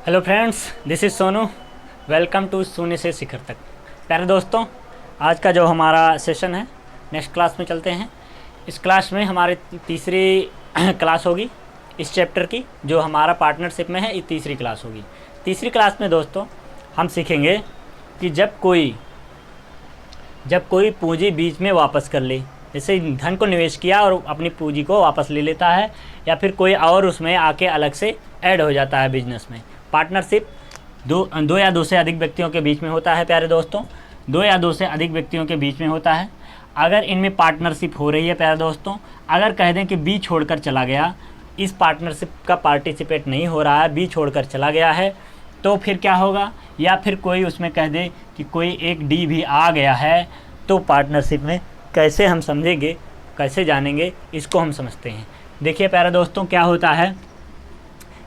Hello friends, this is Sonu. Welcome to Shunya se शिखर तक। प्यारे दोस्तों, आज का जो हमारा सेशन है, नेक्स्ट क्लास में चलते हैं। इस क्लास में हमारी तीसरी क्लास होगी इस चैप्टर की, जो हमारा पार्टनरशिप में है। ये तीसरी क्लास होगी। तीसरी क्लास में दोस्तों हम सीखेंगे कि जब कोई पूंजी बीच में वापस कर ले, जैसे धन को निवेश किया और अपनी पूंजी को वापस ले लेता है, या फिर कोई और उसमें आके अलग से ऐड हो जाता है बिजनेस में। पार्टनरशिप दो या दो से अधिक व्यक्तियों के बीच में होता है। प्यारे दोस्तों, दो या दो से अधिक व्यक्तियों के बीच में होता है। अगर इनमें पार्टनरशिप हो रही है प्यारे दोस्तों, अगर कह दें कि बी छोड़कर चला गया, इस पार्टनरशिप का पार्टिसिपेट नहीं हो रहा है, बी छोड़कर चला गया है, तो फिर क्या होगा? या फिर कोई उसमें कह दे कि कोई एक डी भी आ गया है, तो पार्टनरशिप में कैसे हम समझेंगे, कैसे जानेंगे, इसको हम समझते हैं। देखिए प्यारे दोस्तों, क्या होता है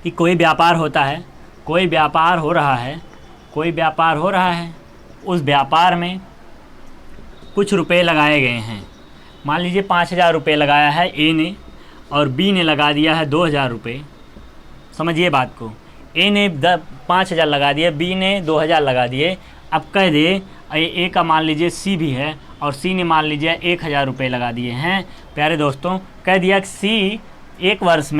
कि कोई व्यापार होता है, कोई व्यापार हो रहा है, उस व्यापार में कुछ रुपए लगाए गए हैं। मान लीजिए 5,000 रुपये लगाया है ए ने, और बी ने लगा दिया है 2,000 रुपये। समझिए बात को, ए ने 5,000 लगा दिया, बी ने 2,000 लगा दिए। अब कह दे ए का मान लीजिए सी भी है, और सी ने मान लीजिए 1,000 रुपये लगा दिए हैं। प्यारे दोस्तों, कह दिया कि सी एक वर्ष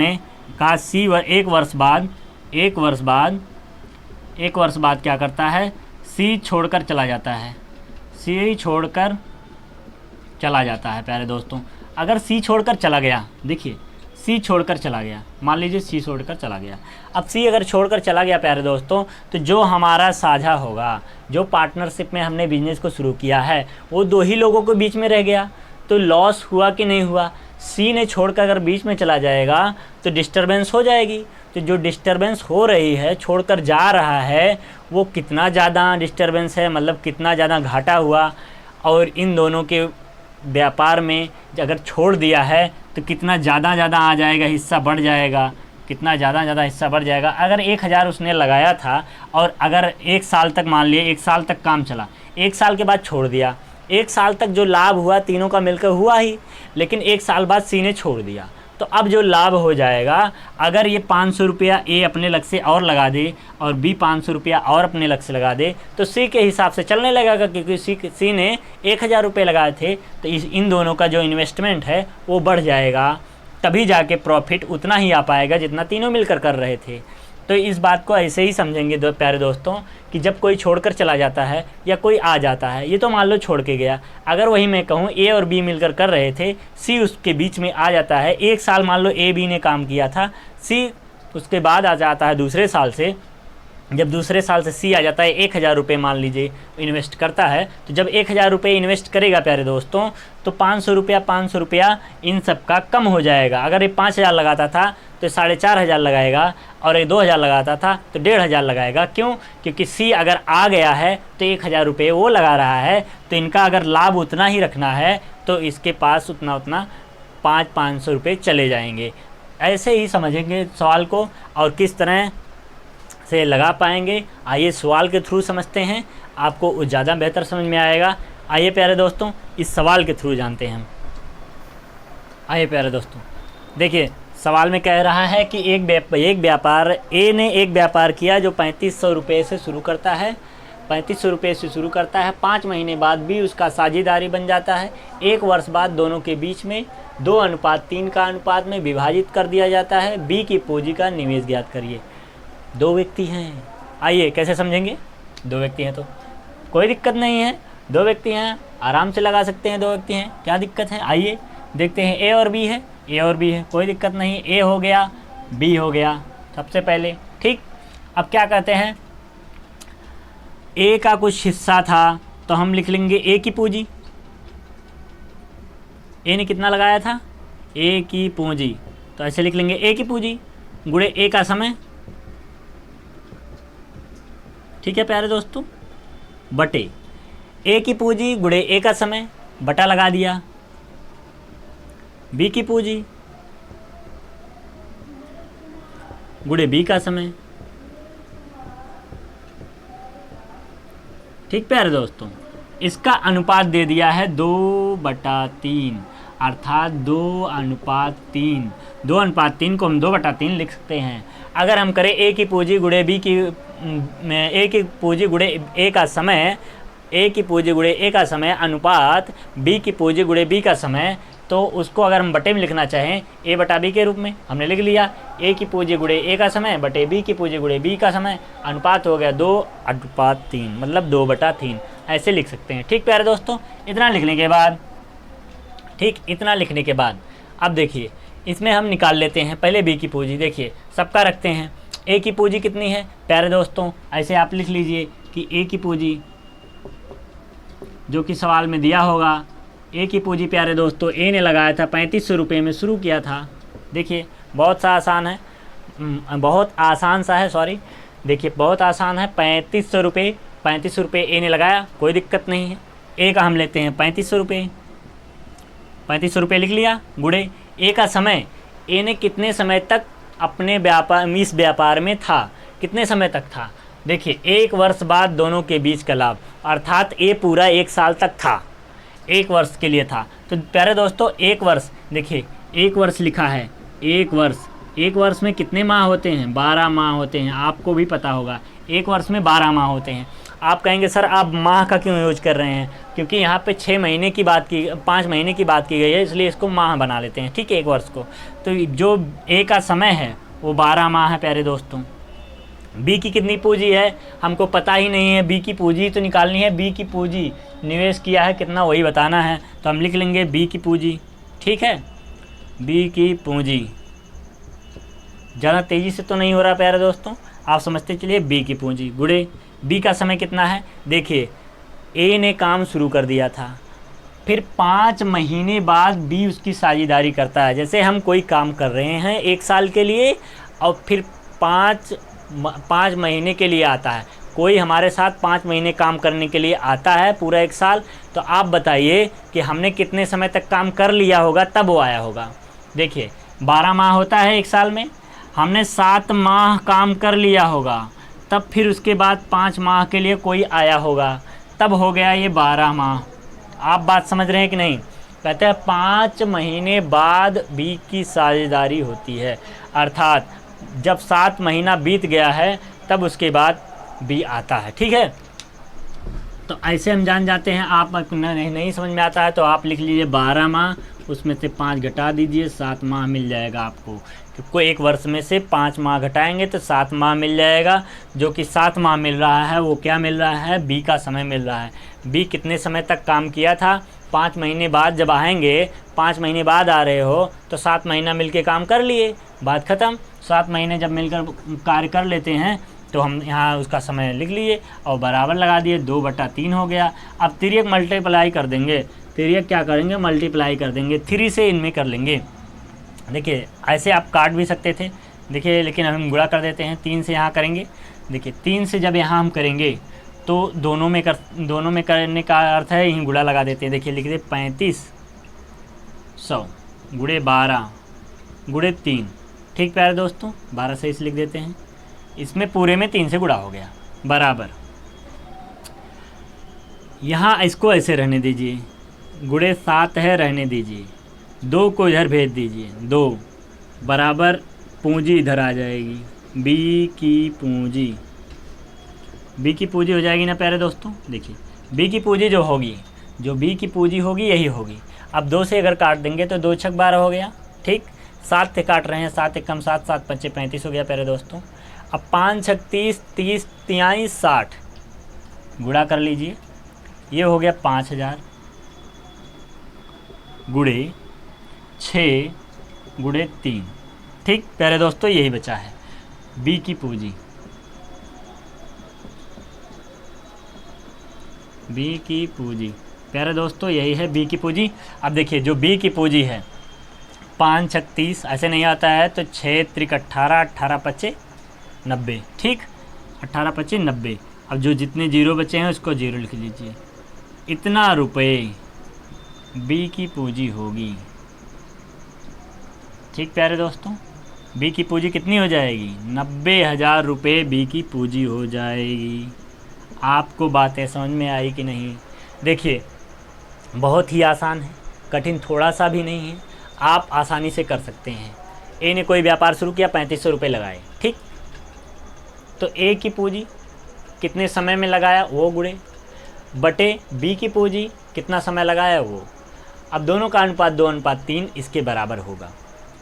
बाद क्या करता है? सी छोड़कर चला जाता है। प्यारे दोस्तों, अगर सी छोड़कर चला गया, देखिए सी छोड़कर चला गया, मान लीजिए सी छोड़कर चला गया। अब सी अगर छोड़कर चला गया प्यारे दोस्तों, तो जो हमारा साझा होगा, जो पार्टनरशिप में हमने बिजनेस को शुरू किया है, वो दो ही लोगों के बीच में रह गया। तो लॉस हुआ कि नहीं हुआ? सी ने छोड़कर अगर बीच में चला जाएगा तो डिस्टरबेंस हो जाएगी। तो जो डिस्टरबेंस हो रही है, छोड़कर जा रहा है, वो कितना ज़्यादा डिस्टरबेंस है, मतलब कितना ज़्यादा घाटा हुआ। और इन दोनों के व्यापार में अगर छोड़ दिया है तो कितना ज़्यादा आ जाएगा, हिस्सा बढ़ जाएगा, कितना ज़्यादा हिस्सा बढ़ जाएगा। अगर 1,000 उसने लगाया था, और अगर 1 साल तक, मान लिए 1 साल तक काम चला, 1 साल के बाद छोड़ दिया, 1 साल तक जो लाभ हुआ तीनों का मिलकर हुआ ही, लेकिन 1 साल बाद सी ने छोड़ दिया, तो अब जो लाभ हो जाएगा, अगर ये 500 रुपया ए अपने लग से और लगा दे और बी 500 रुपया और अपने लग से लगा दे, तो सी के हिसाब से चलने लगेगा, क्योंकि सी ने 1,000 रुपये लगाए थे। तो इन दोनों का जो इन्वेस्टमेंट है वो बढ़ जाएगा, तभी जाके प्रॉफिट उतना ही आ पाएगा जितना तीनों मिलकर कर रहे थे। तो इस बात को ऐसे ही समझेंगे प्यारे दोस्तों, कि जब कोई छोड़कर चला जाता है या कोई आ जाता है, ये तो मान लो छोड़ के गया, अगर वही मैं कहूँ ए और बी मिलकर कर रहे थे, सी उसके बीच में आ जाता है। 1 साल मान लो ए बी ने काम किया था, सी उसके बाद आ जाता है दूसरे साल से। जब दूसरे साल से सी आ जाता है, 1,000 रुपये मान लीजिए इन्वेस्ट करता है, तो जब 1,000 रुपये इन्वेस्ट करेगा प्यारे दोस्तों, तो 500 रुपया इन सब का कम हो जाएगा। अगर ये 5,000 लगाता था तो 4,500 लगाएगा, और ये 2,000 लगाता था तो 1,500 लगाएगा। क्यों? क्योंकि सी अगर आ गया है तो 1,000 रुपये वो लगा रहा है, तो इनका अगर लाभ उतना ही रखना है तो इसके पास उतना 500 रुपये चले जाएंगे। ऐसे ही समझेंगे सवाल को, और किस तरह से लगा पाएंगे, आइए सवाल के थ्रू समझते हैं, आपको ज़्यादा बेहतर समझ में आएगा। आइए प्यारे दोस्तों, इस सवाल के थ्रू जानते हैं हम। आइए प्यारे दोस्तों, देखिए सवाल में कह रहा है कि एक व्यापार ए ने एक व्यापार किया जो 3500 रुपये से शुरू करता है, 3500 रुपये से शुरू करता है। 5 महीने बाद बी उसका साझेदारी बन जाता है। 1 वर्ष बाद दोनों के बीच में 2:3 का अनुपात में विभाजित कर दिया जाता है। बी की पूंजी का निवेश ज्ञात करिए। 2 व्यक्ति हैं, आइए कैसे समझेंगे? 2 व्यक्ति हैं तो कोई दिक्कत नहीं है, 2 व्यक्ति हैं, आराम से लगा सकते हैं। 2 व्यक्ति हैं, क्या दिक्कत है? आइए देखते हैं। ए और बी है, कोई दिक्कत नहीं, ए हो गया, बी हो गया सबसे पहले, ठीक। अब क्या कहते हैं, ए का कुछ हिस्सा था, तो हम लिख लेंगे ए की पूंजी। ए ने कितना लगाया था? ए की पूंजी, तो ऐसे लिख लेंगे ए की पूंजी गुणे ए का समय, ठीक है प्यारे दोस्तों, बटे ए की पूंजी गुणे ए का समय, बटा लगा दिया। बी की पूंजी गुणे बी का समय, ठीक प्यारे दोस्तों। इसका अनुपात दे दिया है 2/3। अर्थात 2:3। 2:3 को हम 2/3 लिख सकते हैं। अगर हम करें ए की पूंजी गुणे बी की ए की पूंजी गुणे ए का समय, ए की पूंजी गुणे ए का समय अनुपात बी की पूंजी गुणे बी का समय, तो उसको अगर हम बटे में लिखना चाहें ए बटा बी के रूप में हमने लिख लिया ए की पूंजी गुणे ए का समय बटे बी की पूंजी गुणे बी का समय, अनुपात हो गया 2:3 मतलब 2/3 ऐसे लिख सकते हैं। ठीक प्यारे दोस्तों, इतना लिखने के बाद इतना लिखने के बाद अब देखिए इसमें हम निकाल लेते हैं पहले बी की पूंजी। देखिए सबका रखते हैं। ए की पूंजी कितनी है प्यारे दोस्तों, ऐसे आप लिख लीजिए कि ए की पूंजी जो कि सवाल में दिया होगा, ए की पूंजी प्यारे दोस्तों ए ने लगाया था 3500 रुपये में शुरू किया था। देखिए बहुत सा आसान है, बहुत आसान सा है, सॉरी देखिए बहुत आसान है। 3500 रुपये, 3500 रुपये ए ने लगाया, कोई दिक्कत नहीं है। ए का हम लेते हैं 3500 रुपये, 3500 रुपये लिख लिया गुणे ए का समय, ए ने कितने समय तक अपने व्यापार इस व्यापार में था, कितने समय तक था। देखिए 1 वर्ष बाद दोनों के बीच का लाभ, अर्थात ए पूरा 1 साल तक था, 1 वर्ष के लिए था। तो प्यारे दोस्तों 1 वर्ष, देखिए 1 वर्ष लिखा है, 1 वर्ष में कितने माह होते हैं, 12 माह होते हैं, आपको भी पता होगा 1 वर्ष में 12 माह होते हैं। आप कहेंगे सर आप माह का क्यों यूज कर रहे हैं, क्योंकि यहाँ पे 6 महीने की बात की, 5 महीने की बात की गई है, इसलिए इसको माह बना लेते हैं। ठीक है 1 वर्ष को, तो जो ए का समय है वो 12 माह है प्यारे दोस्तों। बी की कितनी पूंजी है हमको पता ही नहीं है, बी की पूंजी तो निकालनी है, बी की पूंजी निवेश किया है कितना वही बताना है, तो हम लिख लेंगे बी की पूंजी। ठीक है, बी की पूंजी, ज़्यादा तेज़ी से तो नहीं हो रहा प्यारे दोस्तों, आप समझते चलिए। बी की पूंजी गुणे बी का समय कितना है, देखिए ए ने काम शुरू कर दिया था, फिर 5 महीने बाद बी उसकी साझेदारी करता है। जैसे हम कोई काम कर रहे हैं 1 साल के लिए और फिर 5 महीने के लिए आता है, कोई हमारे साथ 5 महीने काम करने के लिए आता है पूरा 1 साल, तो आप बताइए कि हमने कितने समय तक काम कर लिया होगा तब वो आया होगा। देखिए 12 माह होता है 1 साल में, हमने 7 माह काम कर लिया होगा, तब फिर उसके बाद 5 माह के लिए कोई आया होगा, तब हो गया ये 12 माह। आप बात समझ रहे हैं कि नहीं। कहते हैं 5 महीने बाद बी की साझेदारी होती है, अर्थात जब 7 महीना बीत गया है तब उसके बाद बी आता है। ठीक है, तो ऐसे हम जान जाते हैं। आप नहीं समझ में आता है तो आप लिख लीजिए 12 माह, उसमें से 5 घटा दीजिए, 7 माह मिल जाएगा आपको, क्योंकि 1 वर्ष में से 5 माह घटाएंगे तो 7 माह मिल जाएगा। जो कि 7 माह मिल रहा है वो क्या मिल रहा है, बी का समय मिल रहा है। बी कितने समय तक काम किया था, 5 महीने बाद जब आएंगे, 5 महीने बाद आ रहे हो तो 7 महीना मिल के काम कर लिए, बात ख़त्म। 7 महीने जब मिलकर कार्य कर लेते हैं तो हम यहाँ उसका समय लिख लिए और बराबर लगा दिए, 2/3 हो गया। अब तिर्यक मल्टीप्लाई कर देंगे, तिर्यक क्या करेंगे, मल्टीप्लाई कर देंगे, 3 से इनमें कर लेंगे। देखिए ऐसे आप काट भी सकते थे, देखिए लेकिन हम गुणा कर देते हैं, 3 से यहाँ करेंगे। देखिए 3 से जब यहाँ हम करेंगे तो दोनों में करने का अर्थ है यहीं गुणा लगा देते हैं। देखिए लिख दे 3500 गुणे 12 गुणे 3। ठीक प्यारे दोस्तों, 12 से इस लिख देते हैं, इसमें पूरे में 3 से गुणा हो गया बराबर। यहाँ इसको ऐसे रहने दीजिए, गुणे 7 है रहने दीजिए, 2 को इधर भेज दीजिए, 2 बराबर पूंजी इधर आ जाएगी, बी की पूंजी, बी की पूंजी हो जाएगी ना प्यारे दोस्तों। देखिए बी की पूंजी जो होगी, जो बी की पूंजी होगी यही होगी। अब 2 से अगर काट देंगे तो 2 छक 12 हो गया। ठीक, 7 से काट रहे हैं, 7 एक कम 7, 7 5 35 हो गया प्यारे दोस्तों। अब 5 छक 30, 30 तिहाई 60, गुणा कर लीजिए, ये हो गया 5000 गुणे 6 गुणे 3। ठीक प्यारे दोस्तों, यही बचा है बी की पूंजी, बी की पूंजी प्यारे दोस्तों यही है बी की पूंजी। अब देखिए जो बी की पूंजी है 5 छक 30 ऐसे नहीं आता है, तो 6 त्रिक 18, 18 पच्चे 90। ठीक, 18 पच्चे 90। अब जो जितने जीरो बचे हैं उसको जीरो लिख लीजिए, इतना रुपए बी की पूंजी होगी। ठीक प्यारे दोस्तों, बी की पूंजी कितनी हो जाएगी, 90,000 रुपये बी की पूंजी हो जाएगी। आपको बातें समझ में आई कि नहीं। देखिए बहुत ही आसान है, कठिन थोड़ा सा भी नहीं है, आप आसानी से कर सकते हैं। ए ने कोई व्यापार शुरू किया, 3500 रुपये लगाए, ठीक। तो ए की पूंजी कितने समय में लगाया वो गुणे, बटे बी की पूंजी कितना समय लगाया वो। अब दोनों का अनुपात 2:3 इसके बराबर होगा।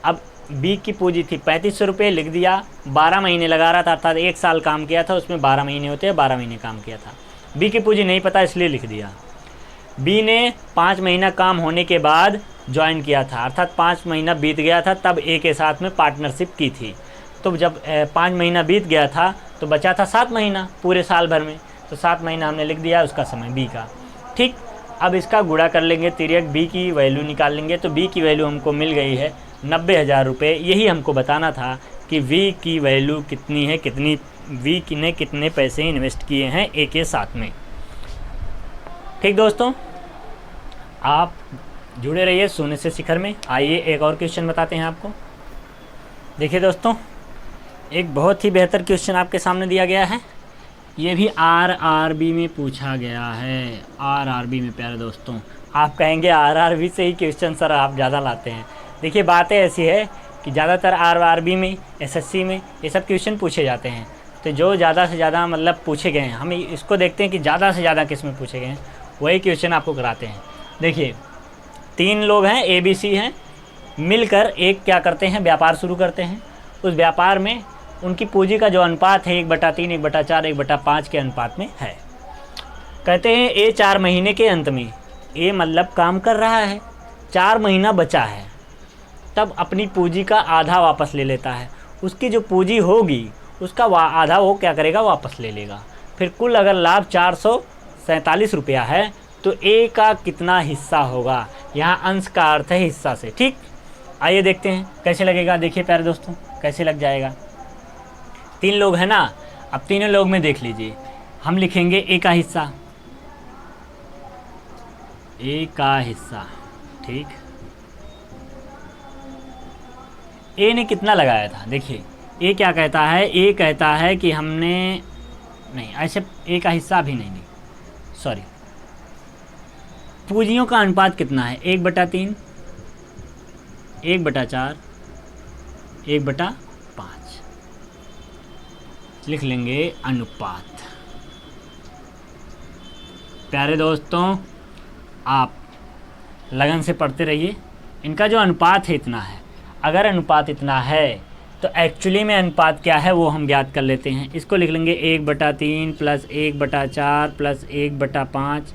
अब बी की पूंजी थी 3500 रुपये, लिख दिया, 12 महीने लगा रहा था, अर्थात 1 साल काम किया था, उसमें 12 महीने होते हैं, 12 महीने काम किया था। बी की पूंजी नहीं पता इसलिए लिख दिया। बी ने 5 महीना काम होने के बाद ज्वाइन किया था, अर्थात 5 महीना बीत गया था, तब ए के साथ में पार्टनरशिप की थी। तो जब 5 महीना बीत गया था तो बचा था 7 महीना पूरे साल भर में, तो 7 महीना हमने लिख दिया उसका समय बी का, ठीक। अब इसका गुणा कर लेंगे, तिर्यक बी की वैल्यू निकाल लेंगे, तो बी की वैल्यू हमको मिल गई है 90,000 रुपये। यही हमको बताना था कि वी की वैल्यू कितनी है, कितनी वी ने कितने पैसे इन्वेस्ट किए हैं ए के साथ में, ठीक दोस्तों। आप जुड़े रहिए सोने से शिखर में। आइए एक और क्वेश्चन बताते हैं आपको। देखिए दोस्तों, एक बहुत ही बेहतर क्वेश्चन आपके सामने दिया गया है। ये भी आरआरबी में पूछा गया है, आरआरबी में। प्यारे दोस्तों, आप कहेंगे आरआरबी से ही क्वेश्चन सर आप ज़्यादा लाते हैं। देखिए बातें ऐसी है कि ज़्यादातर आरआरबी में, एसएससी में ये सब क्वेश्चन पूछे जाते हैं। तो जो ज़्यादा से ज़्यादा मतलब पूछे गए हैं, हम इसको देखते हैं कि ज़्यादा से ज़्यादा किस में पूछे गए हैं, वही क्वेश्चन आपको कराते हैं। देखिए 3 लोग हैं, ABC हैं, मिलकर एक क्या करते हैं, व्यापार शुरू करते हैं। उस व्यापार में उनकी पूंजी का जो अनुपात है 1/3, 1/4, 1/5 के अनुपात में है। कहते हैं ए 4 महीने के अंत में, ए मतलब काम कर रहा है, 4 महीना बचा है, तब अपनी पूंजी का आधा वापस ले लेता है। उसकी जो पूंजी होगी उसका आधा वो क्या करेगा, वापस ले लेगा। फिर कुल अगर लाभ 447 रुपया है तो ए का कितना हिस्सा होगा। यहाँ अंश का अर्थ है हिस्सा से, ठीक। आइए देखते हैं कैसे लगेगा। देखिए प्यारे दोस्तों कैसे लग जाएगा। 3 लोग हैं ना, अब तीनों लोग में देख लीजिए, हम लिखेंगे ए का हिस्सा, ए का हिस्सा, ठीक। ए ने कितना लगाया था, देखिए ए क्या कहता है, ए कहता है कि हमने नहीं, ऐसे ए का हिस्सा भी नहीं, सॉरी, पूंजियों का अनुपात कितना है, 1/3, 1/4, 1/5 लिख लेंगे अनुपात। प्यारे दोस्तों, आप लगन से पढ़ते रहिए। इनका जो अनुपात है इतना है। अगर अनुपात इतना है तो एक्चुअली में अनुपात क्या है वो हम ज्ञात कर लेते हैं। इसको लिख लेंगे 1/3 + 1/4 + 1/5।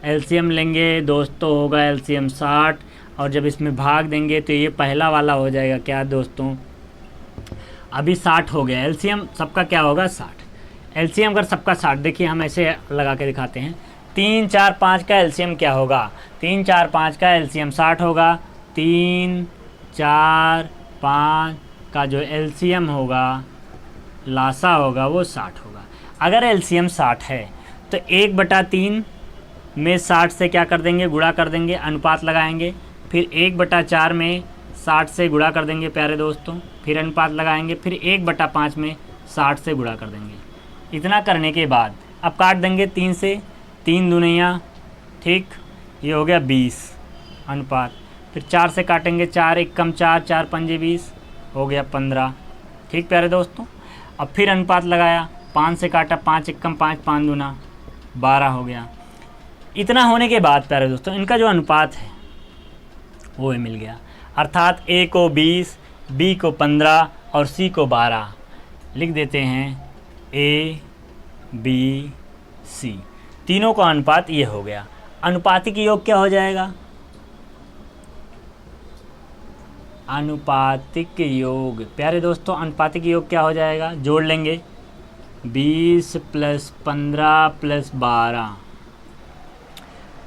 एलसीएम लेंगे दोस्तों, होगा एलसीएम 60, और जब इसमें भाग देंगे तो ये पहला वाला हो जाएगा क्या दोस्तों, अभी 60 हो गया। एलसीएम सबका क्या होगा, 60। एलसीएम अगर सबका 60, देखिए हम ऐसे लगा के दिखाते हैं। 3, 4, 5 का एलसीएम क्या होगा, 3, 4, 5 का एलसीएम 60 होगा। 3, 4, 5 का जो एलसीएम होगा, लासा होगा, वो 60 होगा। अगर एलसीएम 60 है तो 1/3 में 60 से क्या कर देंगे, गुणा कर देंगे, अनुपात लगाएंगे। फिर 1/4 में 60 से गुणा कर देंगे प्यारे दोस्तों, फिर अनुपात लगाएंगे। फिर 1/5 में 60 से गुणा कर देंगे। इतना करने के बाद अब काट देंगे 3 से, 3 दूनिया, ठीक, ये हो गया 20 अनुपात। फिर 4 से काटेंगे, 4 1 कम 4, 4 5 20, हो गया 15, ठीक प्यारे दोस्तों। अब फिर अनुपात लगाया, 5 से काटा, 5 1 कम 5, 5 दूना 12 हो गया। इतना होने के बाद प्यारे दोस्तों इनका जो अनुपात है वो मिल गया, अर्थात ए को 20, बी को 15 और सी को 12। लिख देते हैं ए बी सी, तीनों का अनुपात ये हो गया। अनुपातिक योग क्या हो जाएगा, अनुपातिक योग प्यारे दोस्तों, अनुपातिक योग क्या हो जाएगा, जोड़ लेंगे 20 + 15 + 12,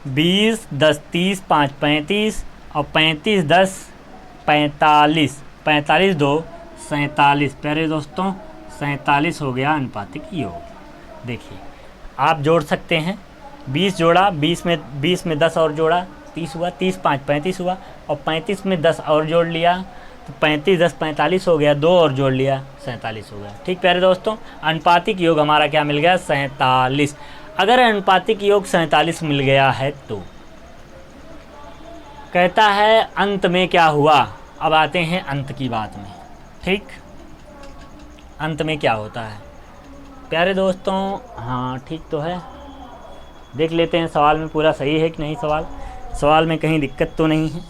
20 10 30 5 35 और 35 10 45, 45 2 47 प्यारे दोस्तों 47 हो गया अनुपातिक योग। देखिए आप जोड़ सकते हैं, 20 जोड़ा, 20 में 10 और जोड़ा, 30 हुआ, 30 5 35 हुआ, और 35 में 10 और जोड़ लिया तो 35 10 45 हो गया, 2 और जोड़ लिया 47 हो गया। ठीक प्यारे दोस्तों, अनुपातिक योग हमारा क्या मिल गया, 47। अगर अनुपातिक योग 47 मिल गया है तो कहता है अंत में क्या हुआ। अब आते हैं अंत की बात में, ठीक। अंत में क्या होता है प्यारे दोस्तों। हाँ ठीक तो है, देख लेते हैं सवाल में पूरा सही है कि नहीं। सवाल में कहीं दिक्कत तो नहीं है।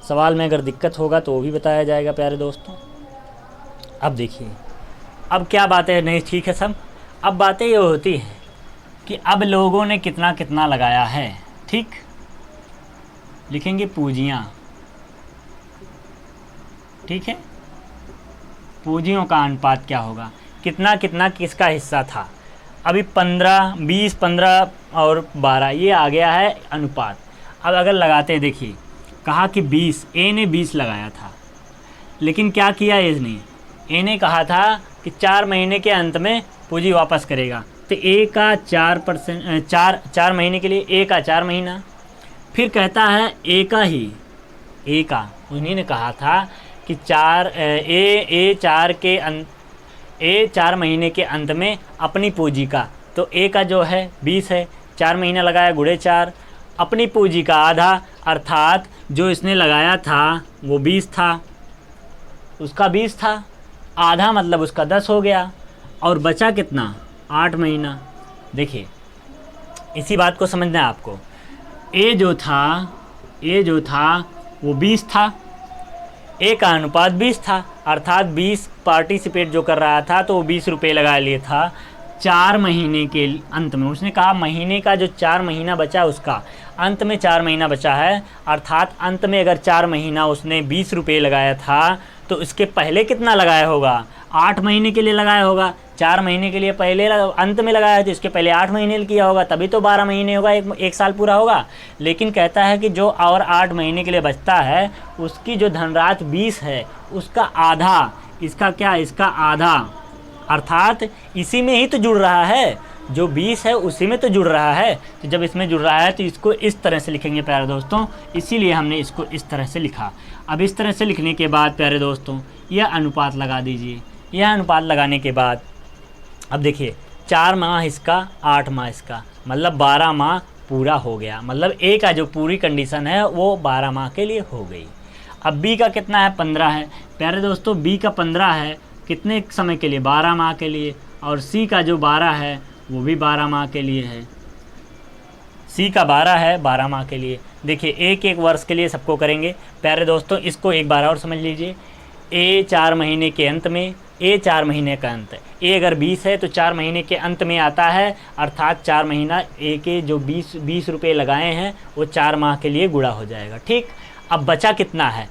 सवाल में अगर दिक्कत होगा तो वो भी बताया जाएगा प्यारे दोस्तों। अब देखिए, अब क्या बातें नहीं ठीक है सब। अब बातें ये होती हैं कि अब लोगों ने कितना कितना लगाया है, ठीक। लिखेंगे पूंजियाँ, ठीक है। पूंजियों का अनुपात क्या होगा, कितना कितना किसका हिस्सा था। अभी 15, 20, 15 और 12 ये आ गया है अनुपात। अब अगर लगाते हैं, देखिए कहा कि 20, ए ने 20 लगाया था, लेकिन क्या किया इसने, ए ने कहा था कि 4 महीने के अंत में पूंजी वापस करेगा। तो ए का 4%, 4 महीने के लिए ए का 4 महीना। फिर कहता है ए का उन्हीं ने कहा था कि 4 महीने के अंत में अपनी पूंजी का, तो ए का जो है 20 है, 4 महीना लगाया गुणे 4, अपनी पूंजी का आधा, अर्थात जो इसने लगाया था वो 20 था, उसका 20 था, आधा मतलब उसका 10 हो गया, और बचा कितना, 8 महीना। देखिए इसी बात को समझना है आपको। ए जो था वो 20 था, ए का अनुपात 20 था, अर्थात 20 पार्टिसिपेट जो कर रहा था तो वो 20 रुपये लगा लिए था। 4 महीने के अंत में उसने कहा महीने का जो 4 महीना बचा उसका, अंत में 4 महीना बचा है, अर्थात अंत में अगर 4 महीना उसने 20 रुपये लगाया था तो इसके पहले कितना लगाया होगा, 8 महीने के लिए लगाया होगा। 4 महीने के लिए पहले अंत में लगाया है तो इसके पहले 8 महीने किया होगा, तभी तो 12 महीने होगा, एक साल पूरा होगा। लेकिन कहता है कि जो और 8 महीने के लिए बचता है उसकी जो धनराशि 20 है उसका आधा, इसका क्या, इसका आधा, अर्थात इसी में ही तो जुड़ रहा है, जो 20 है उसी में तो जुड़ रहा है। तो जब इसमें जुड़ रहा है तो इसको इस तरह से लिखेंगे प्यारे दोस्तों, इसीलिए हमने इसको इस तरह से लिखा। अब इस तरह से लिखने के बाद प्यारे दोस्तों यह अनुपात लगा दीजिए। यह अनुपात लगाने के बाद अब देखिए 4 माह इसका, 8 माह इसका, मतलब 12 माह पूरा हो गया। मतलब ए का जो पूरी कंडीशन है वो 12 माह के लिए हो गई। अब बी का कितना है, 15 है प्यारे दोस्तों। बी का 15 है कितने समय के लिए, 12 माह के लिए। और सी का जो 12 है वो भी 12 माह के लिए है। सी का 12 है 12 माह के लिए। देखिए एक एक वर्ष के लिए सबको करेंगे प्यारे दोस्तों। इसको एक बार और समझ लीजिए। ए 4 महीने के अंत में, ए 4 महीने का अंत, ए अगर 20 है तो 4 महीने के अंत में आता है, अर्थात 4 महीना ए के जो 20 रुपये लगाए हैं वो 4 माह के लिए गुणा हो जाएगा, ठीक। अब बचा कितना है,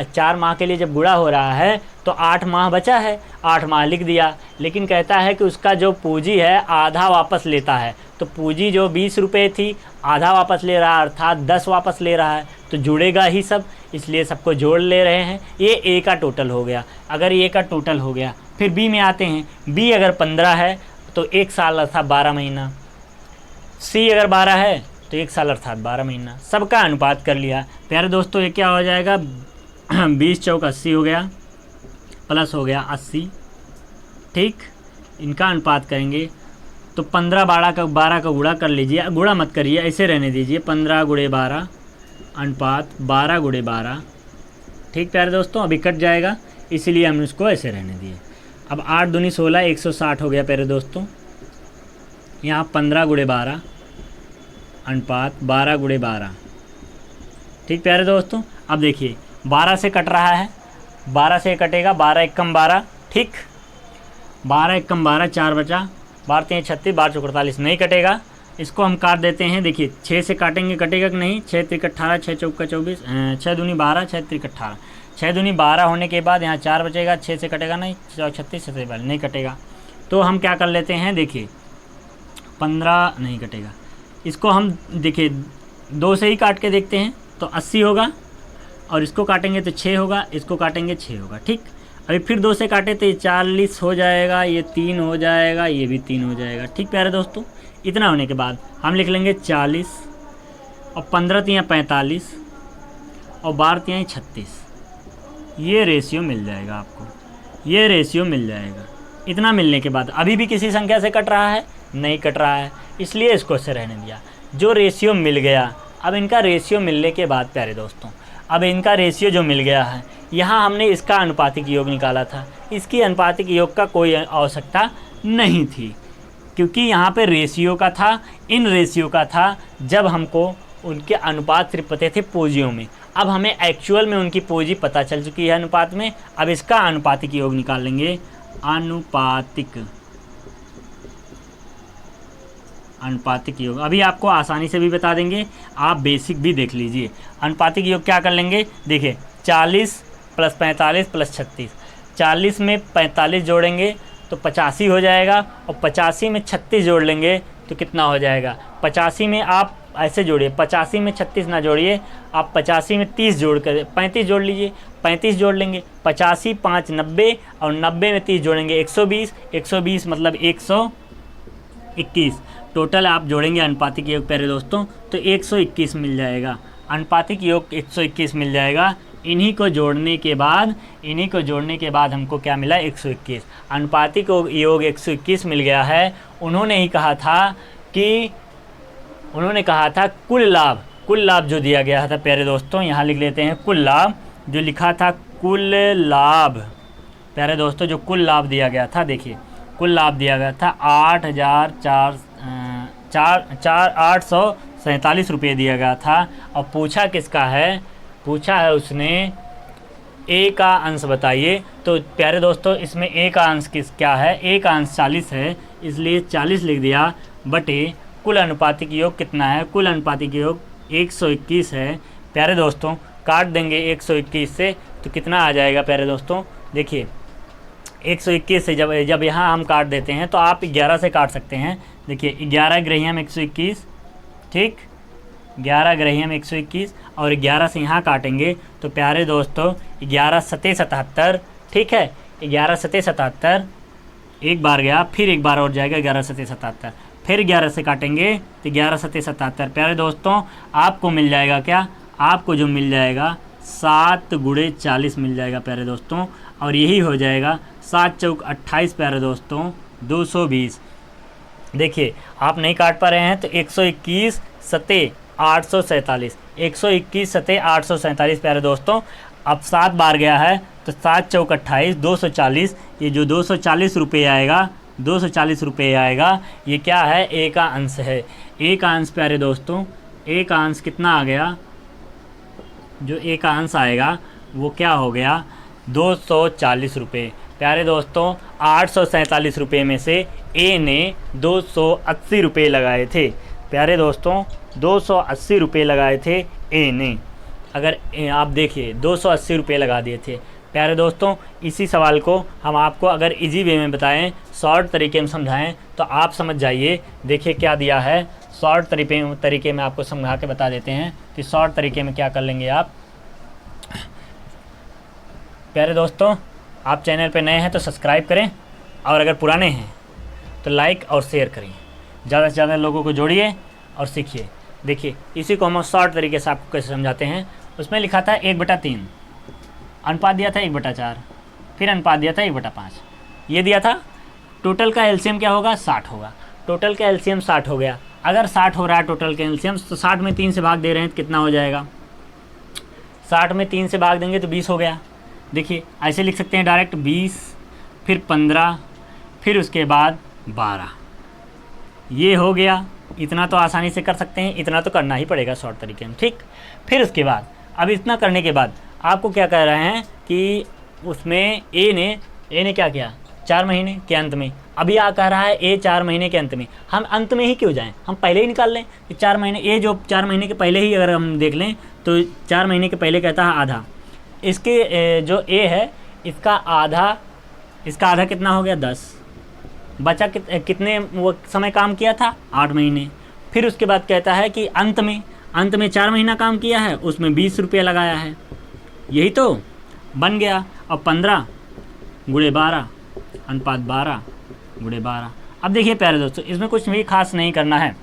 4 माह के लिए जब गुणा हो रहा है तो 8 माह बचा है, 8 माह लिख दिया। लेकिन कहता है कि उसका जो पूंजी है आधा वापस लेता है, तो पूंजी जो 20 रुपये थी आधा वापस ले रहा है, अर्थात 10 वापस ले रहा है, तो जुड़ेगा ही सब, इसलिए सबको जोड़ ले रहे हैं। ये ए का टोटल हो गया। अगर ए का टोटल हो गया फिर बी में आते हैं। बी अगर 15 है तो 1 साल अर्थात 12 महीना। सी अगर 12 है तो 1 साल अर्थात 12 महीना। सबका अनुपात कर लिया प्यारे दोस्तों। ये क्या हो जाएगा, 20 चौक 80 हो गया, प्लस हो गया 80, ठीक। इनका अनुपात करेंगे तो 15 12 का गुणा कर लीजिए, गुणा मत करिए, ऐसे रहने दीजिए। 15 गुणे 12 अनुपात 12 गुणे 12, ठीक प्यारे दोस्तों। अभी कट जाएगा इसीलिए हमने उसको ऐसे रहने दिए। अब 8 दूनी 16, 160 हो गया प्यारे दोस्तों। यहाँ 15 गुणे 12 अनुपात 12 गुणे 12, ठीक प्यारे दोस्तों। अब देखिए 12 से कट रहा है, 12 से कटेगा, 12 एकम 12, ठीक। 12 एकम 12, 4 बचा, 12 3 36, 12 चौक 48, नहीं कटेगा। इसको हम काट देते हैं। देखिए 6 से काटेंगे, कटेगा कि नहीं। 6 3 18, 6 चौक 24, 6 दूनी 12, 6 3 18, 6 दूनी 12 होने के बाद यहाँ 4 बचेगा, 6 से कटेगा नहीं, 36 से 42 नहीं कटेगा। तो हम क्या कर लेते हैं, देखिए 15 नहीं कटेगा। इसको हम देखिए 2 से ही काट के देखते हैं तो 80 होगा, और इसको काटेंगे तो 6 होगा, इसको काटेंगे 6 होगा, ठीक। अभी फिर 2 से काटे तो ये 40 हो जाएगा, ये 3 हो जाएगा, ये भी 3 हो जाएगा, ठीक प्यारे दोस्तों। इतना होने के बाद हम लिख लेंगे 40, और 15 तियाँ 45, और 12 तियाँ 36। ये रेशियो मिल जाएगा आपको, ये रेशियो मिल जाएगा। इतना मिलने के बाद अभी भी किसी संख्या से कट रहा है, नहीं कट रहा है, इसलिए इसको ऐसे रहने दिया। जो रेशियो मिल गया, अब इनका रेशियो मिलने के बाद प्यारे दोस्तों अब इनका रेशियो जो मिल गया है, यहाँ हमने इसका अनुपातिक योग निकाला था, इसकी अनुपातिक योग का कोई आवश्यकता नहीं थी, क्योंकि यहाँ पे रेशियो का था, इन रेशियो का था जब हमको उनके अनुपात सिर्फ पते थे पूंजियों में। अब हमें एक्चुअल में उनकी पूंजी पता चल चुकी है अनुपात में। अब इसका अनुपातिक योग निकाल लेंगे। अनुपातिक योग अभी आपको आसानी से भी बता देंगे, आप बेसिक भी देख लीजिए। अनुपातिक योग क्या कर लेंगे, देखिए 40 + 45 + 36, 40 में 45 जोड़ेंगे तो 85 हो जाएगा, और 85 में 36 जोड़ लेंगे तो कितना हो जाएगा। 85 में आप ऐसे जोड़िए, 85 में 36 ना जोड़िए, आप 85 में 30 जोड़ कर 35 जोड़ लीजिए, 35 जोड़ लेंगे, 85 5 90, और 90 में 30 जोड़ेंगे 120, 120 मतलब 121। टोटल आप जोड़ेंगे अनुपातिक योग प्यारे दोस्तों तो 121 मिल जाएगा, अनुपातिक योग 121 मिल जाएगा। इन्हीं को जोड़ने के बाद हमको क्या मिला, 121। अनुपातिक योग 121 मिल गया है। उन्होंने कहा था कुल लाभ जो दिया गया था प्यारे दोस्तों, यहाँ लिख लेते हैं कुल लाभ, जो लिखा था कुल लाभ प्यारे दोस्तों, जो कुल लाभ दिया गया था, देखिए कुल लाभ दिया गया था 8,847 रुपये दिया गया था। और पूछा किसका है, पूछा है उसने ए का अंश बताइए। तो प्यारे दोस्तों इसमें ए का अंश क्या है, ए का अंश 40 है, इसलिए 40 लिख दिया, बटे कुल अनुपातिक योग कितना है, कुल अनुपातिक योग 121 है। प्यारे दोस्तों काट देंगे 121 से तो कितना आ जाएगा प्यारे दोस्तों, देखिए 121 से जब यहाँ हम काट देते हैं तो आप 11 से काट सकते हैं। देखिए 11 ग्रहियम 121, ठीक, 11 ग्रहियम 121, और 11 से यहाँ काटेंगे तो प्यारे दोस्तों 11 सते 77, ठीक है, 11 सते 77, एक बार गया, फिर एक बार और जाएगा 11 सते 77, फिर 11 से काटेंगे तो 11 सते 77। प्यारे दोस्तों आपको मिल जाएगा क्या, आपको जो मिल जाएगा 7 × 40 मिल जाएगा प्यारे दोस्तों, और यही हो जाएगा 7 चौक 28 प्यारे दोस्तों 220। देखिए आप नहीं काट पा रहे हैं तो 121 सते 847, 121 सते 847 प्यारे दोस्तों। अब 7 बार गया है तो 7 चौक 28, 240, ये जो 240 रुपये आएगा, 240 रुपये आएगा, ये क्या है, ए का अंश है। ए का अंश प्यारे दोस्तों, ए का अंश कितना आ गया, जो ए का अंश आएगा वो क्या हो गया, 240 रुपये। प्यारे दोस्तों 847 रुपये में से ए ने 280 रुपये लगाए थे। प्यारे दोस्तों 280 रुपये लगाए थे ए ने, अगर आप देखिए 280 रुपये लगा दिए थे। प्यारे दोस्तों इसी सवाल को हम आपको अगर इजी वे में बताएं, शॉर्ट तरीके में समझाएं तो आप समझ जाइए। देखिए क्या दिया है, शॉर्ट तरीके में आपको समझा के बता देते हैं कि शॉर्ट तरीके में क्या कर लेंगे आप। प्यारे दोस्तों आप चैनल पे नए हैं तो सब्सक्राइब करें, और अगर पुराने हैं तो लाइक और शेयर करें, ज़्यादा से ज़्यादा लोगों को जोड़िए और सीखिए। देखिए इसी को हम शॉर्ट तरीके से आपको कैसे समझाते हैं। उसमें लिखा था 1/3, अनुपात दिया था 1/4, फिर अनुपात दिया था 1/5, ये दिया था। टोटल का एलसीएम क्या होगा, 60 होगा। टोटल का एलसीएम 60 हो गया। अगर 60 हो रहा है टोटल का एलसीएम, तो 60 में 3 से भाग दे रहे हैं तो कितना हो जाएगा, 60 में 3 से भाग देंगे तो 20 हो गया। देखिए ऐसे लिख सकते हैं डायरेक्ट 20, फिर 15, फिर उसके बाद 12, ये हो गया। इतना तो आसानी से कर सकते हैं, इतना तो करना ही पड़ेगा शॉर्ट तरीके में, ठीक। फिर उसके बाद अब इतना करने के बाद आपको क्या कह रहे हैं कि उसमें ए ने क्या किया, 4 महीने के अंत में। अभी आ कह रहा है ए 4 महीने के अंत में, हम अंत में ही क्यों जाएं, हम पहले ही निकाल लें कि 4 महीने, ए जो 4 महीने के पहले ही अगर हम देख लें तो 4 महीने के पहले कहता है आधा, इसके जो ए है इसका आधा कितना हो गया, 10 बचा। कितने वो समय काम किया था, 8 महीने। फिर उसके बाद कहता है कि अंत में 4 महीना काम किया है, उसमें 20 रुपये लगाया है, यही तो बन गया। अब 15 × 12 अनुपात 12 × 12। अब देखिए प्यारे दोस्तों इसमें कुछ भी खास नहीं करना है।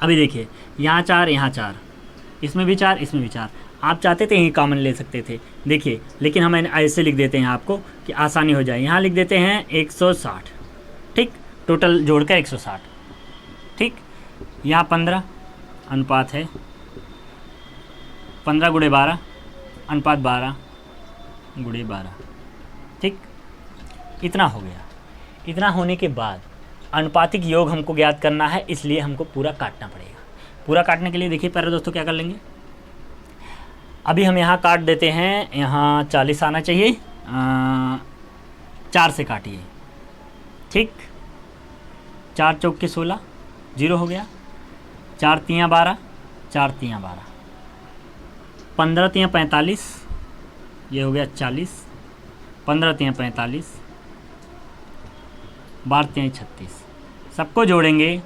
अभी देखिए यहाँ 4, यहाँ 4, इसमें भी 4, इसमें भी 4। आप चाहते थे यही कॉमन ले सकते थे, देखिए, लेकिन हम ऐसे लिख देते हैं आपको कि आसानी हो जाए। यहाँ लिख देते हैं 160, ठीक, टोटल जोड़कर 160, ठीक। यहाँ 15 अनुपात है 15 × 12 अनुपात 12 गुणे 12, ठीक, इतना हो गया। इतना होने के बाद अनुपातिक योग हमको ज्ञात करना है, इसलिए हमको पूरा काटना पड़ेगा। पूरा काटने के लिए देखिए प्यारे दोस्तों क्या कर लेंगे, अभी हम यहाँ काट देते हैं, यहाँ 40 आना चाहिए, 4 से काटिए, ठीक, 4 चौक के 16, 0 हो गया, 4 तियाँ 12, 4 तियाँ 12, 15 तियाँ 45, ये हो गया 40, 15 तियाँ 45, 12 तियाँ 36, सबको जोड़ेंगे।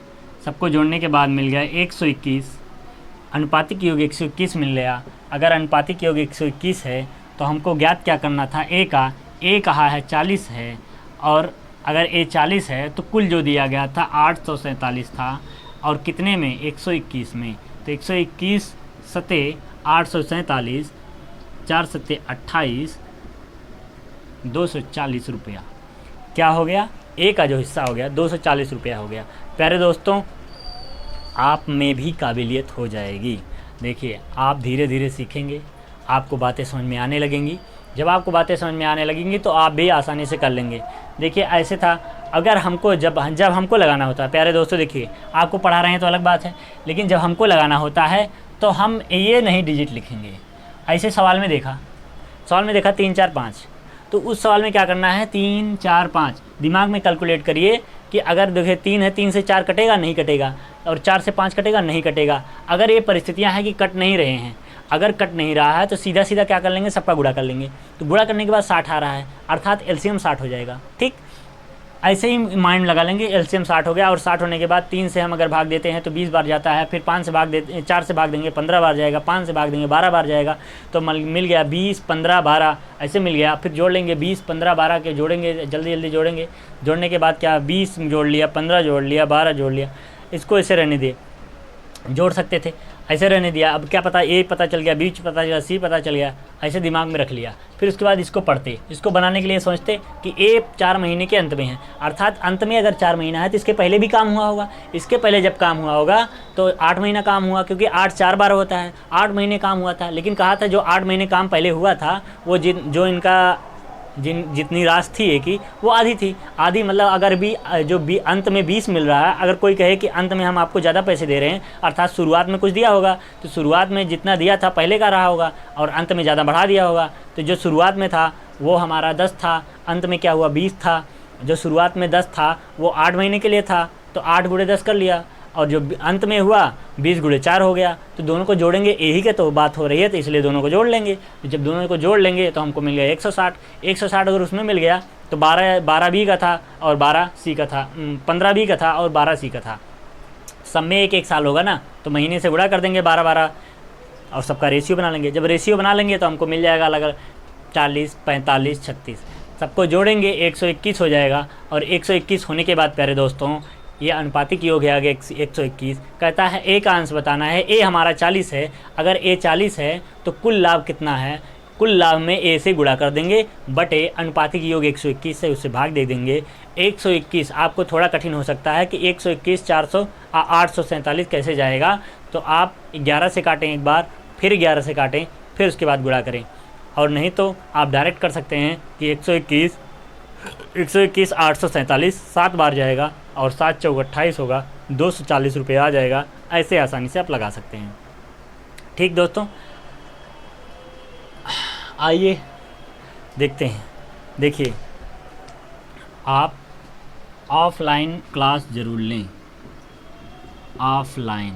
सबको जोड़ने के बाद मिल गया 121, अनुपातिक योग 121 मिल गया। अगर अनुपातिक योग 121 है तो हमको ज्ञात क्या करना था, ए कहा है 40 है, और अगर ए 40 है तो कुल जो दिया गया था 847 था, और कितने में, 121 में, तो 121 सते 847, 4 सते 28, 240 रुपया क्या हो गया, ए का जो हिस्सा हो गया 240 रुपया हो गया। प्यारे दोस्तों, आप में भी काबिलियत हो जाएगी। देखिए, आप धीरे धीरे सीखेंगे, आपको बातें समझ में आने लगेंगी। जब आपको बातें समझ में आने लगेंगी तो आप भी आसानी से कर लेंगे। देखिए, ऐसे था, अगर हमको जब हमको लगाना होता है, प्यारे दोस्तों देखिए, आपको पढ़ा रहे हैं तो अलग बात है, लेकिन जब हमको लगाना होता है तो हम ये नहीं डिजिट लिखेंगे। ऐसे सवाल में देखा 3 4 5, तो उस सवाल में क्या करना है, 3 4 5 दिमाग में कैलकुलेट करिए कि अगर देखिए 3 है, 3 से 4 कटेगा, नहीं कटेगा, और 4 से 5 कटेगा, नहीं कटेगा। अगर ये परिस्थितियां हैं कि कट नहीं रहे हैं, अगर कट नहीं रहा है तो सीधा सीधा क्या कर लेंगे, सबका गुणा कर लेंगे। तो गुणा करने के बाद 60 आ रहा है, अर्थात एलसीएम 60 हो जाएगा, ठीक। ऐसे ही माइंड लगा लेंगे, एलसीएम 60 हो गया, और 60 होने के बाद 3 से हम अगर भाग देते हैं तो 20 बार जाता है, फिर 4 से भाग देंगे 15 बार जाएगा, 5 से भाग देंगे 12 बार जाएगा, तो मिल गया 20 15 12 ऐसे मिल गया। फिर जोड़ लेंगे 20 15 12 के जोड़ेंगे, जल्दी जल्दी जोड़ेंगे। जोड़ने के बाद क्या, 20 जोड़ लिया, 15 जोड़ लिया, 12 जोड़ लिया, इसको ऐसे रहने दिए, जोड़ सकते थे, ऐसे रहने दिया। अब क्या पता, ए पता चल गया, बी पता चल गया, सी पता चल गया, ऐसे दिमाग में रख लिया। फिर उसके बाद इसको पढ़ते, इसको बनाने के लिए सोचते कि ए 4 महीने के अंत में है, अर्थात अंत में अगर 4 महीना है तो इसके पहले भी काम हुआ होगा। इसके पहले जब काम हुआ होगा तो 8 महीना काम हुआ, क्योंकि 8 4 बार होता है, 8 महीने काम हुआ था। लेकिन कहा था जो 8 महीने काम पहले हुआ था वो जो इनका जितनी राशि थी एक ही, वो आधी थी। आधी मतलब अगर भी जो भी अंत में 20 मिल रहा है, अगर कोई कहे कि अंत में हम आपको ज़्यादा पैसे दे रहे हैं, अर्थात शुरुआत में कुछ दिया होगा तो शुरुआत में जितना दिया था पहले का रहा होगा, और अंत में ज़्यादा बढ़ा दिया होगा। तो जो शुरुआत में था वो हमारा 10 था, अंत में क्या हुआ 20 था। जो शुरुआत में 10 था वो 8 महीने के लिए था, तो 8 गुणे 10 कर लिया, और जो अंत में हुआ 20 गुणे 4 हो गया। तो दोनों को जोड़ेंगे, यही के तो बात हो रही है, तो इसलिए दोनों को जोड़ लेंगे। तो जब दोनों को जोड़ लेंगे तो हमको मिल गया 160 अगर उसमें मिल गया तो 12 बी का था और 12 सी का था, 15 बी का था और 12 सी का था। सब में एक साल होगा ना, तो महीने से गुणा कर देंगे 12 और सबका रेशियो बना लेंगे। जब रेशियो बना लेंगे तो हमको मिल जाएगा अलग अलग 40 45 36, सबको जोड़ेंगे 121 हो जाएगा। और 121 होने के बाद प्यारे दोस्तों, ये अनुपातिक योग है आगे 121, कहता है ए का अंश बताना है। ए हमारा 40 है, अगर ए 40 है तो कुल लाभ कितना है, कुल लाभ में ए से गुणा कर देंगे, बटे अनुपातिक योग 121 से उससे भाग दे देंगे। 121 आपको थोड़ा कठिन हो सकता है कि 121 847 कैसे जाएगा, तो आप 11 से काटें एक बार, फिर 11 से काटें, फिर उसके बाद गुणा करें। और नहीं तो आप डायरेक्ट कर सकते हैं कि 121 847 7 बार जाएगा, और 7 चौक 28 होगा, 240 रुपये आ जाएगा। ऐसे आसानी से आप लगा सकते हैं। ठीक दोस्तों, आइए देखते हैं। देखिए, आप ऑफलाइन क्लास ज़रूर लें, ऑफलाइन।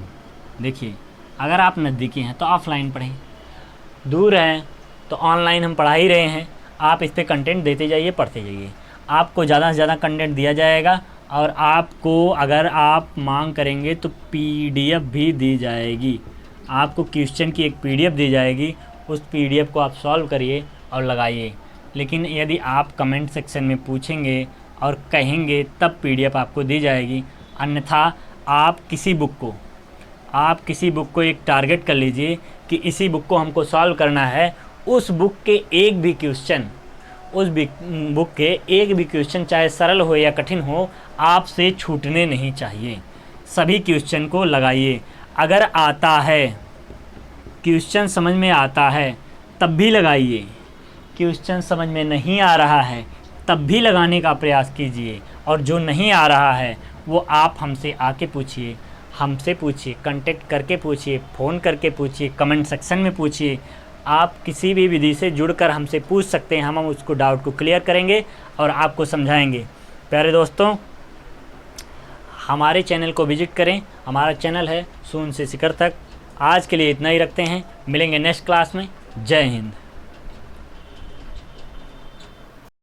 देखिए, अगर आप नज़दीकी हैं तो ऑफलाइन पढ़ें, दूर हैं तो ऑनलाइन हम पढ़ा ही रहे हैं। आप इस पर कंटेंट देते जाइए, पढ़ते जाइए, आपको ज़्यादा से ज़्यादा कंटेंट दिया जाएगा, और आपको अगर आप मांग करेंगे तो पीडीएफ भी दी जाएगी। आपको क्वेश्चन की एक पीडीएफ दी जाएगी, उस पीडीएफ को आप सॉल्व करिए और लगाइए। लेकिन यदि आप कमेंट सेक्शन में पूछेंगे और कहेंगे तब पीडीएफ आपको दी जाएगी, अन्यथा आप किसी बुक को एक टारगेट कर लीजिए कि इसी बुक को हमको सॉल्व करना है। उस बुक के एक भी क्वेश्चन चाहे सरल हो या कठिन हो, आपसे छूटने नहीं चाहिए। सभी क्वेश्चन को लगाइए। अगर आता है, क्वेश्चन समझ में आता है, तब भी लगाइए। क्वेश्चन समझ में नहीं आ रहा है तब भी लगाने का प्रयास कीजिए, और जो नहीं आ रहा है वो आप हमसे आके पूछिए, हमसे पूछिए, कांटेक्ट करके पूछिए, फ़ोन करके पूछिए, कमेंट सेक्शन में पूछिए। आप किसी भी विधि से जुड़कर हमसे पूछ सकते हैं, हम उसको डाउट को क्लियर करेंगे और आपको समझाएंगे। प्यारे दोस्तों, हमारे चैनल को विजिट करें। हमारा चैनल है शून्य से शिखर तक। आज के लिए इतना ही रखते हैं, मिलेंगे नेक्स्ट क्लास में। जय हिंद।